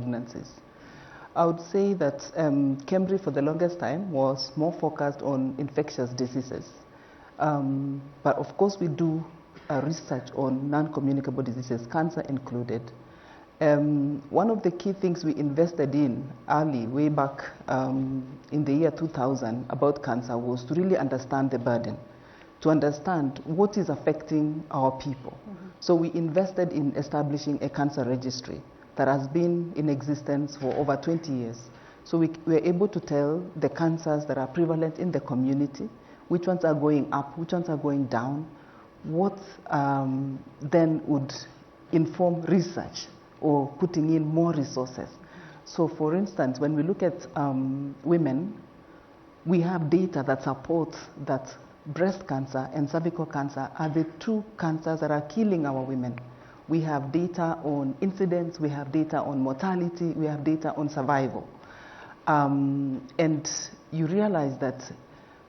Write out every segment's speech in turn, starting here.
pregnancies. I would say that KEMRI for the longest time was more focused on infectious diseases. But of course we do research on non-communicable diseases, cancer included. One of the key things we invested in early, way back in the year 2000 about cancer was to really understand the burden, to understand what is affecting our people. So we invested in establishing a cancer registry that has been in existence for over 20 years. So we were able to tell the cancers that are prevalent in the community, which ones are going up, which ones are going down, what then would inform research or putting in more resources. So for instance, when we look at women, we have data that supports that breast cancer and cervical cancer are the two cancers that are killing our women. We have data on incidence, we have data on mortality, we have data on survival. And you realize that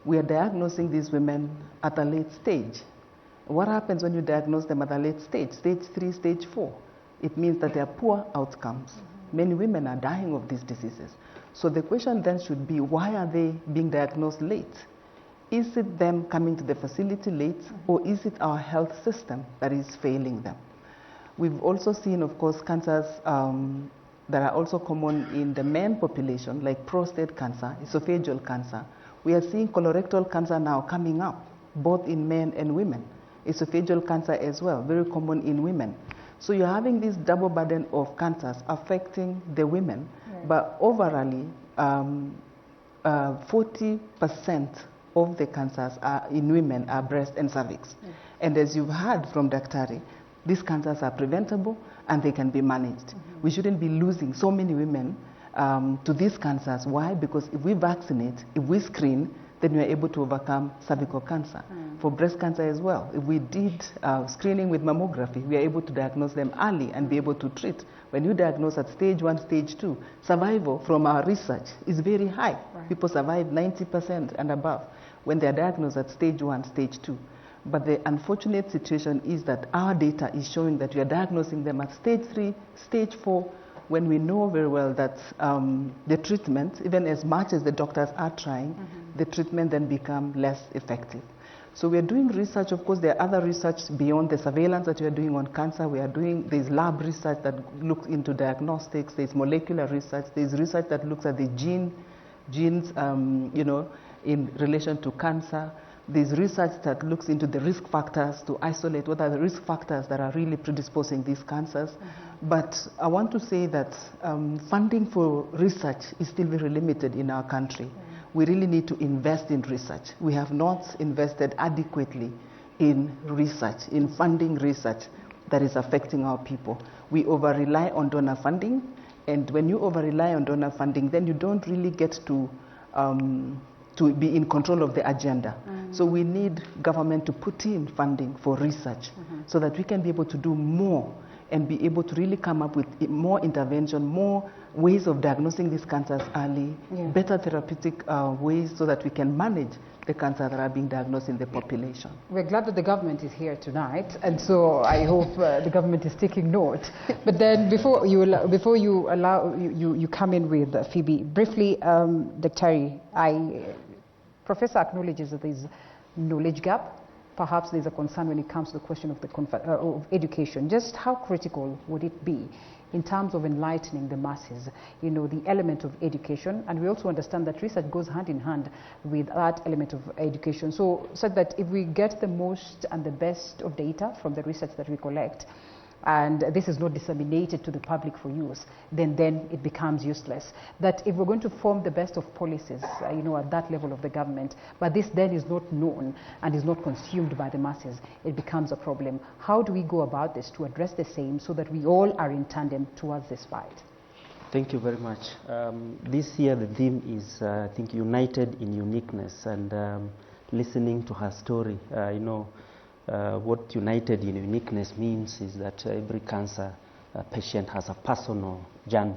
we are diagnosing these women at a late stage. What happens when you diagnose them at a late stage, stage 3, stage 4? It means that there are poor outcomes. Many women are dying of these diseases. So the question then should be, why are they being diagnosed late? Is it them coming to the facility late, or is it our health system that is failing them? We've also seen, of course, cancers that are also common in the men population, like prostate cancer, esophageal cancer. We are seeing colorectal cancer now coming up, both in men and women. Esophageal cancer as well, very common in women. So you're having this double burden of cancers affecting the women, but overall, 40% of the cancers in women are breast and cervix. And as you've heard from Daktari, these cancers are preventable and they can be managed. We shouldn't be losing so many women to these cancers. Why? Because if we vaccinate, if we screen, then we are able to overcome cervical cancer. For breast cancer as well, if we did screening with mammography, we are able to diagnose them early and be able to treat. When you diagnose at stage 1, stage 2, survival from our research is very high. People survive 90% and above when they are diagnosed at stage 1, stage 2. But the unfortunate situation is that our data is showing that we are diagnosing them at stage 3, stage 4, when we know very well that the treatment, even as much as the doctors are trying, the treatment then become less effective. So we are doing research. Of course, there are other research beyond the surveillance that we are doing on cancer. There's lab research that looks into diagnostics, there's molecular research, there's research that looks at the genes, in relation to cancer. There's research that looks into the risk factors to isolate what are the risk factors that are really predisposing these cancers. But I want to say that funding for research is still very limited in our country. We really need to invest in research. We have not invested adequately in research, in funding research that is affecting our people. We over-rely on donor funding, and when you over-rely on donor funding, then you don't really get to be in control of the agenda. So we need government to put in funding for research so that we can be able to do more and be able to really come up with more intervention, more ways of diagnosing these cancers early, better therapeutic ways so that we can manage the cancers that are being diagnosed in the population. We're glad that the government is here tonight, and so I hope the government is taking note. But then before you come in with Phoebe, briefly, Dr. Professor acknowledges that there's knowledge gap. Perhaps there's a concern when it comes to the question of education. Just how critical would it be in terms of enlightening the masses, the element of education? And we also understand that research goes hand in hand with that element of education. So that if we get the most and the best of data from the research that we collect, and this is not disseminated to the public for use, then it becomes useless. That if we're going to form the best of policies, at that level of the government, but this then is not known and is not consumed by the masses, it becomes a problem. How do we go about this to address the same so that we all are in tandem towards this fight? Thank you very much. This year the theme is, I think, united in uniqueness, and listening to her story, what united in uniqueness means is that every cancer patient has a personal journey